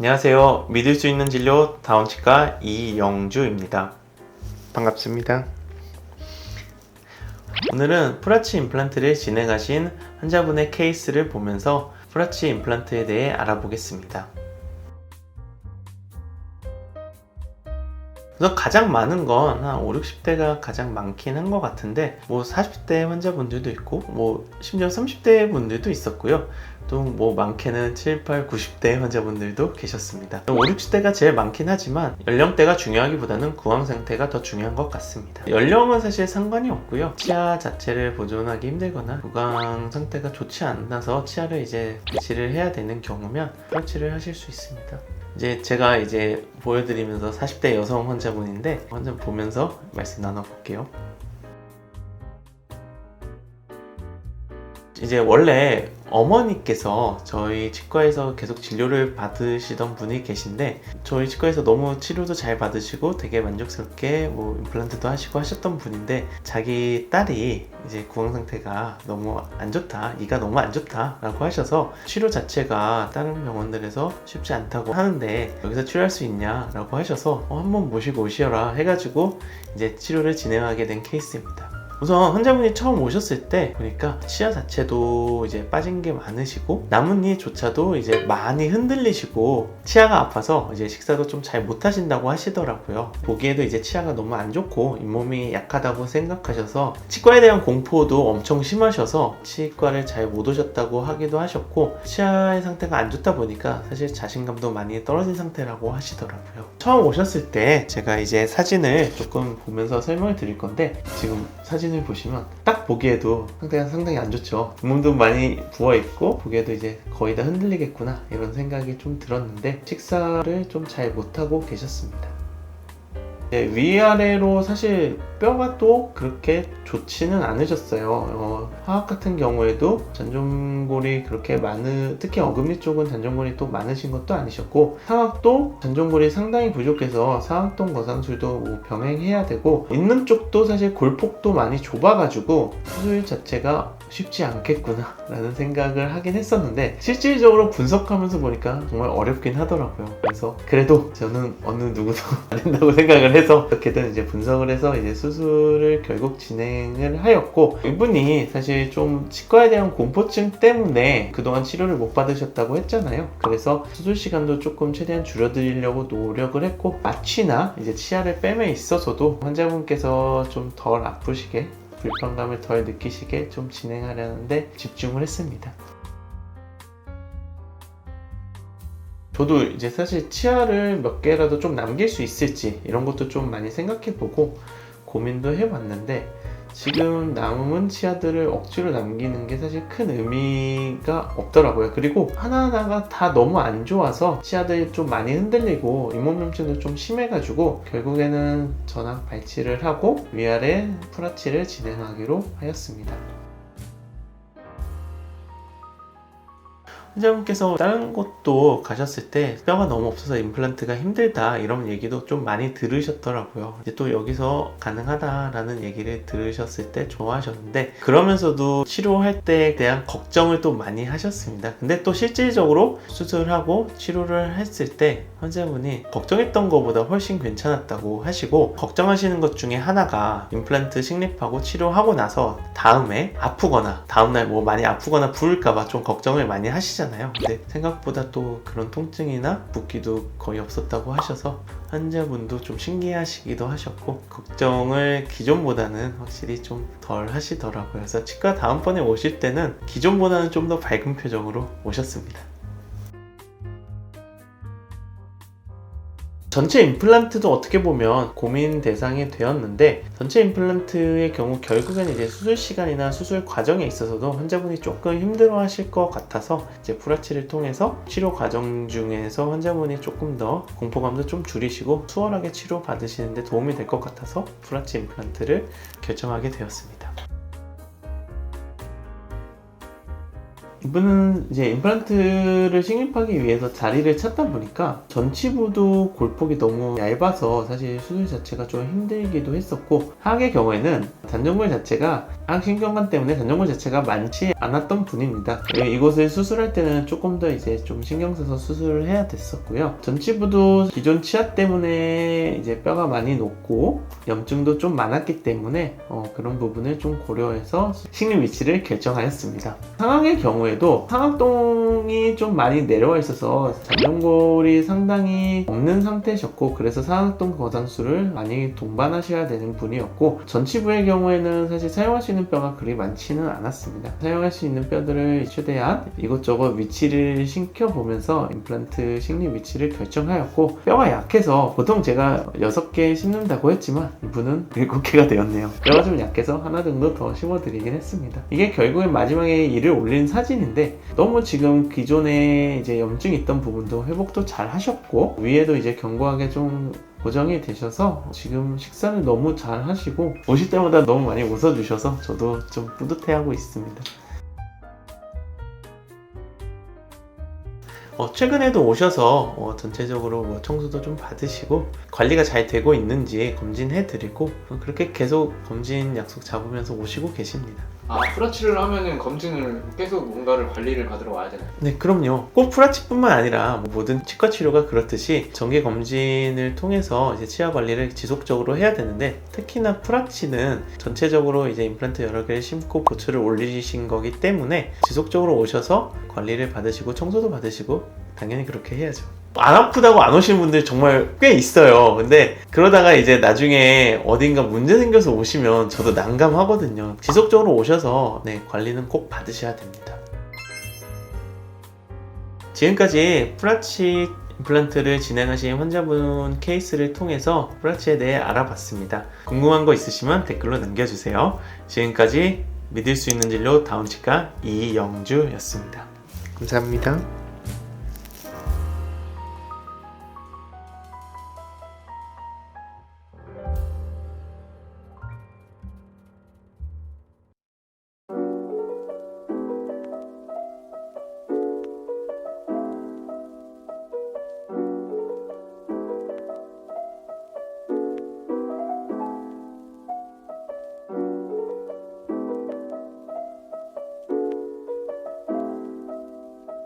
안녕하세요. 믿을 수 있는 진료 다운치과 이영주입니다. 반갑습니다. 오늘은 프라치 임플란트를 진행하신 환자분의 케이스를 보면서 프라치 임플란트에 대해 알아보겠습니다. 우선 가장 많은 건 한 5, 60대가 가장 많긴 한 것 같은데 40대 환자분들도 있고 심지어 30대 분들도 있었고요. 또 많게는 7, 8, 90대 환자분들도 계셨습니다. 5, 60대가 제일 많긴 하지만 연령대가 중요하기보다는 구강 상태가 더 중요한 것 같습니다. 연령은 사실 상관이 없고요. 치아 자체를 보존하기 힘들거나 구강 상태가 좋지 않아서 치아를 배치를 해야 되는 경우면 프라치를 하실 수 있습니다. 제가 보여드리면서 40대 여성 환자분인데 환자 보면서 말씀 나눠볼게요. 원래 어머니께서 저희 치과에서 계속 진료를 받으시던 분이 계신데 저희 치과에서 너무 치료도 잘 받으시고 되게 만족스럽게 임플란트도 하시고 하셨던 분인데 자기 딸이 구강 상태가 너무 안 좋다, 이가 너무 안 좋다 라고 하셔서 치료 자체가 다른 병원들에서 쉽지 않다고 하는데 여기서 치료할 수 있냐 라고 하셔서 한번 모시고 오시어라 해가지고 치료를 진행하게 된 케이스입니다. 우선 환자분이 처음 오셨을 때 보니까 치아 자체도 빠진 게 많으시고 나뭇잎조차도 많이 흔들리시고 치아가 아파서 식사도 좀 잘 못하신다고 하시더라고요. 보기에도 치아가 너무 안 좋고 잇몸이 약하다고 생각하셔서 치과에 대한 공포도 엄청 심하셔서 치과를 잘 못 오셨다고 하기도 하셨고 치아의 상태가 안 좋다 보니까 사실 자신감도 많이 떨어진 상태라고 하시더라고요. 처음 오셨을 때 제가 사진을 조금 보면서 설명을 드릴 건데 지금 사진을 보시면 딱 보기에도 상태가 상당히 안 좋죠. 몸도 많이 부어있고 보기에도 거의 다 흔들리겠구나 이런 생각이 좀 들었는데 식사를 좀 잘 못하고 계셨습니다. 위아래로 사실 뼈가 또 그렇게 좋지는 않으셨어요. 하악 같은 경우에도 잔존골이 그렇게 특히 어금니 쪽은 잔존골이 또 많으신 것도 아니셨고 상악도 잔존골이 상당히 부족해서 상악동 거상술도 병행해야 되고 있는 쪽도 사실 골폭도 많이 좁아가지고 수술 자체가 쉽지 않겠구나 라는 생각을 하긴 했었는데 실질적으로 분석하면서 보니까 정말 어렵긴 하더라고요. 그래서 그래도 저는 어느 누구도 안 된다고 생각을 해서 어떻게든 분석을 해서 수술을 결국 진행을 하였고 이분이 사실 좀 치과에 대한 공포증 때문에 그동안 치료를 못 받으셨다고 했잖아요. 그래서 수술 시간도 조금 최대한 줄여드리려고 노력을 했고 마취나 치아를 뺨에 있어서도 환자분께서 좀 덜 아프시게 불편감을 덜 느끼시게 좀 진행하려는데 집중을 했습니다. 저도 사실 치아를 몇 개라도 좀 남길 수 있을지 이런 것도 좀 많이 생각해보고 고민도 해봤는데 지금 남은 치아들을 억지로 남기는 게 사실 큰 의미가 없더라고요. 그리고 하나하나가 다 너무 안 좋아서 치아들이 좀 많이 흔들리고 잇몸염증도 좀 심해가지고 결국에는 전악 발치를 하고 위아래 프라치를 진행하기로 하였습니다. 환자분께서 다른 곳도 가셨을 때 뼈가 너무 없어서 임플란트가 힘들다 이런 얘기도 좀 많이 들으셨더라고요. 또 여기서 가능하다라는 얘기를 들으셨을 때 좋아하셨는데 그러면서도 치료할 때에 대한 걱정을 또 많이 하셨습니다. 근데 또 실질적으로 수술하고 치료를 했을 때 환자분이 걱정했던 것보다 훨씬 괜찮았다고 하시고 걱정하시는 것 중에 하나가 임플란트 식립하고 치료하고 나서 다음에 아프거나 다음날 많이 아프거나 부을까봐 좀 걱정을 많이 하시잖아요. 근데 생각보다 또 그런 통증이나 붓기도 거의 없었다고 하셔서 환자분도 좀 신기하시기도 하셨고 걱정을 기존보다는 확실히 좀 덜 하시더라고요. 그래서 치과 다음번에 오실 때는 기존보다는 좀 더 밝은 표정으로 오셨습니다. 전체 임플란트도 어떻게 보면 고민 대상이 되었는데 전체 임플란트의 경우 결국에는 수술 시간이나 수술 과정에 있어서도 환자분이 조금 힘들어 하실 것 같아서 프라치를 통해서 치료 과정 중에서 환자분이 조금 더 공포감도 좀 줄이시고 수월하게 치료 받으시는 데 도움이 될 것 같아서 프라치 임플란트를 결정하게 되었습니다. 이분은 임플란트를 식립하기 위해서 자리를 찾다 보니까 전치부도 골폭이 너무 얇아서 사실 수술 자체가 좀 힘들기도 했었고 하악의 경우에는 잔존골 자체가 항신경관 때문에 전정골 자체가 많지 않았던 분입니다. 이곳을 수술할 때는 조금 더 이제 좀 신경 써서 수술을 해야 됐었고요. 전치부도 기존 치아 때문에 이제 뼈가 많이 높고 염증도 좀 많았기 때문에 그런 부분을 좀 고려해서 식립 위치를 결정하였습니다. 상악의 경우에도 상악동이 좀 많이 내려와 있어서 전정골이 상당히 없는 상태셨고, 그래서 상악동 거상술을 많이 동반하셔야 되는 분이었고, 전치부의 경우에는 사실 사용할 수 있는 뼈가 그리 많지는 않았습니다. 사용할 수 있는 뼈들을 최대한 이것저것 위치를 시켜보면서 임플란트 식립 위치를 결정하였고, 뼈가 약해서 보통 제가 6개 심는다고 했지만 이분은 7개가 되었네요. 뼈가 좀 약해서 하나 정도 더 심어드리긴 했습니다. 이게 결국엔 마지막에 이를 올린 사진인데, 너무 지금 기존에 이제 염증이 있던 부분도 회복도 잘 하셨고, 위에도 이제 견고하게 좀 고정이 되셔서 지금 식사를 너무 잘 하시고, 오실 때마다 너무 많이 웃어주셔서 저도 좀 뿌듯해하고 있습니다. 최근에도 오셔서 전체적으로 청소도 좀 받으시고 관리가 잘 되고 있는지 검진해드리고 그렇게 계속 검진 약속 잡으면서 오시고 계십니다. 프라치를 하면은 검진을 계속 뭔가를 관리를 받으러 와야 되나요? 네, 그럼요. 꼭 프라치뿐만 아니라 모든 치과 치료가 그렇듯이 정기 검진을 통해서 이제 치아 관리를 지속적으로 해야 되는데, 특히나 프라치는 전체적으로 이제 임플란트 여러 개를 심고 보초를 올리신 거기 때문에 지속적으로 오셔서 관리를 받으시고 청소도 받으시고 당연히 그렇게 해야죠. 안 아프다고 안 오시는 분들 정말 꽤 있어요. 근데 그러다가 이제 나중에 어딘가 문제 생겨서 오시면 저도 난감하거든요. 지속적으로 오셔서 관리는 꼭 받으셔야 됩니다. 지금까지 프라치 임플란트를 진행하신 환자분 케이스를 통해서 프라치에 대해 알아봤습니다. 궁금한 거 있으시면 댓글로 남겨주세요. 지금까지 믿을 수 있는 진료 다운치과 이영주였습니다. 감사합니다.